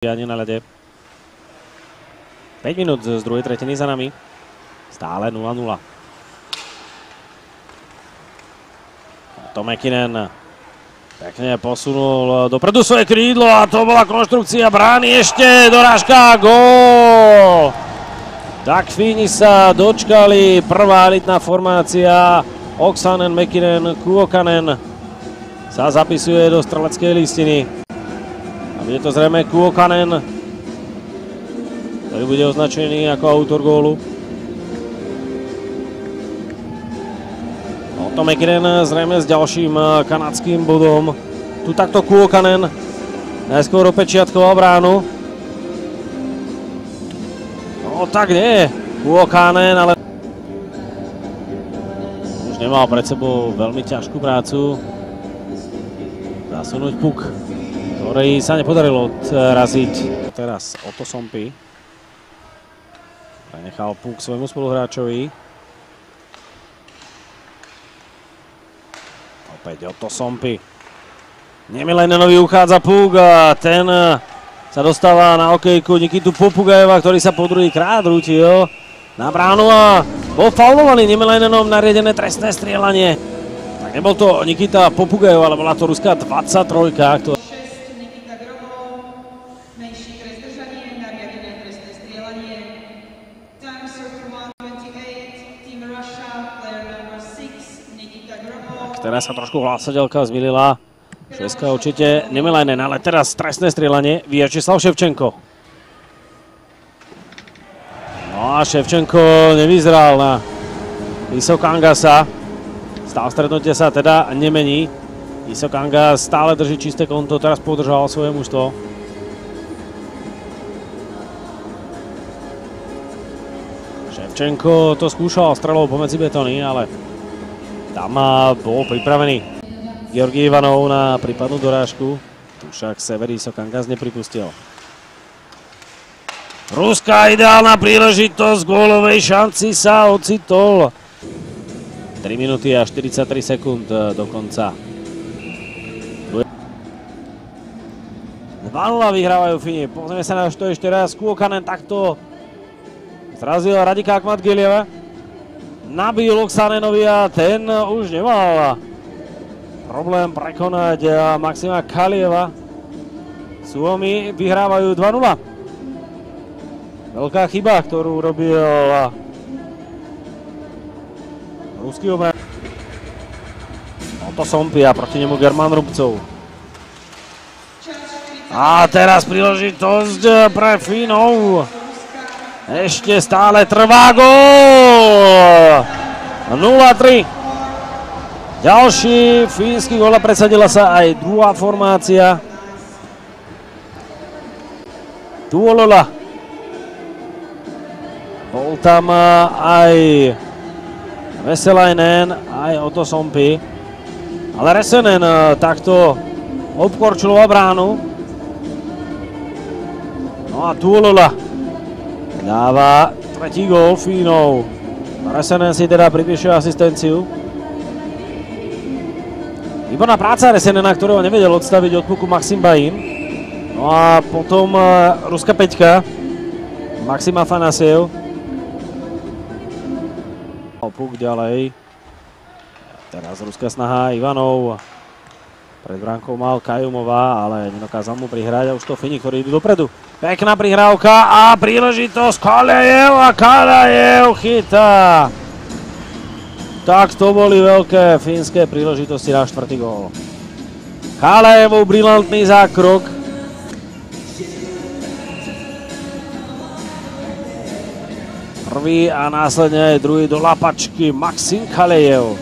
Ani na ľade. 5 minút z druhej tretiny za nami. Stále 0-0. To McKinnon pekne posunul dopredu svoje krídlo a to bola konštrukcia brány. Ešte dorážka, gól! Tak Fíni sa dočkali, prvá elitná formácia. Oksanen, McKinnon, Kuokkanen sa zapisuje do streleckej listiny. Je to zrejme Kuokkanen, ktorý bude označený ako autor gólu. To McKinnon zrejme s ďalším kanadským bodom. Tu takto Kuokkanen najskôr opečiatkoval bránu. No tak nie, Kuokkanen, ale už nemal pred sebou veľmi ťažkú prácu. Zasunúť puk, ktorý sa nepodarilo odraziť. Teraz Otto Sompi prenechal puk svojmu spoluhráčovi. Opäť Otto Sompi. Nemilenenovi uchádza puk a ten sa dostáva na okejku Nikitu Popugajeva, ktorý sa po druhýkrát rútil na bránu a bol faulovaný Nemilenenom, nariedené trestné strieľanie. Tak nebol to Nikita Popugajev, ale bola to ruská 23. Teraz sa trošku hlásadelka zmýlila. Šveska určite Nemilainen, ale teraz trestné strieľanie Vjačeslav Ševčenko. No a Ševčenko nevyzeral na Isokangas. Stav stretnutia sa teda nemení. Isokangas stále drží čisté konto, teraz podržal svoje mužstvo. Ševčenko to skúšal strelou pomedzi betóny, ale tam bol pripravený Georgi Ivanov na prípadnú dorážku. Tu však Sever Isokangas nepripustil. Ruská ideálna príležitosť, gólovej šanci sa ocitol. 3 minúty a 43 sekúnd do konca. 2-0 vyhrávajú Fíni. Pozrieme sa na to ešte raz. Kuokkanen takto zrazil Radika Akhmatgelieva. Nabil Oksanenovi a ten už nemal problém prekonať Maxima Kalieva. Suomi vyhrávajú 2-0. Veľká chyba, ktorú robil ruský obranca. Otto Sompi a proti nemu German Rubcov. A teraz príležitosť pre Fínov. Ešte stále trvá gól! 0-3. Ďalší fínsky gól a presadila sa aj druhá formácia. Tuolola. Bol tam aj Veselainen, aj Otto Sompi. Ale Resenen takto obkorčuloval bránu. No a Tuolola dáva tretí gól Fínov. Resenen si teda pripíše asistenciu. Výborná práca Resenena, ktorého nevedel odstaviť od puku Maxim Bain. No a potom ruská peťka Maxim Afanasiev. Puk ďalej. Teraz ruská snaha Ivanov. Pred bránkou mal Kajumová, ale nedokázal mu prihrať a už to Fíni, ktorí idú dopredu. Pekná prihrávka a príležitosť Kalajev a Kalajev chytá. Tak to boli veľké fínske príležitosti na štvrtý gól. Kalajevov brilantný zákrok. Prvý a následne aj druhý do lapačky Maxim Kalajev.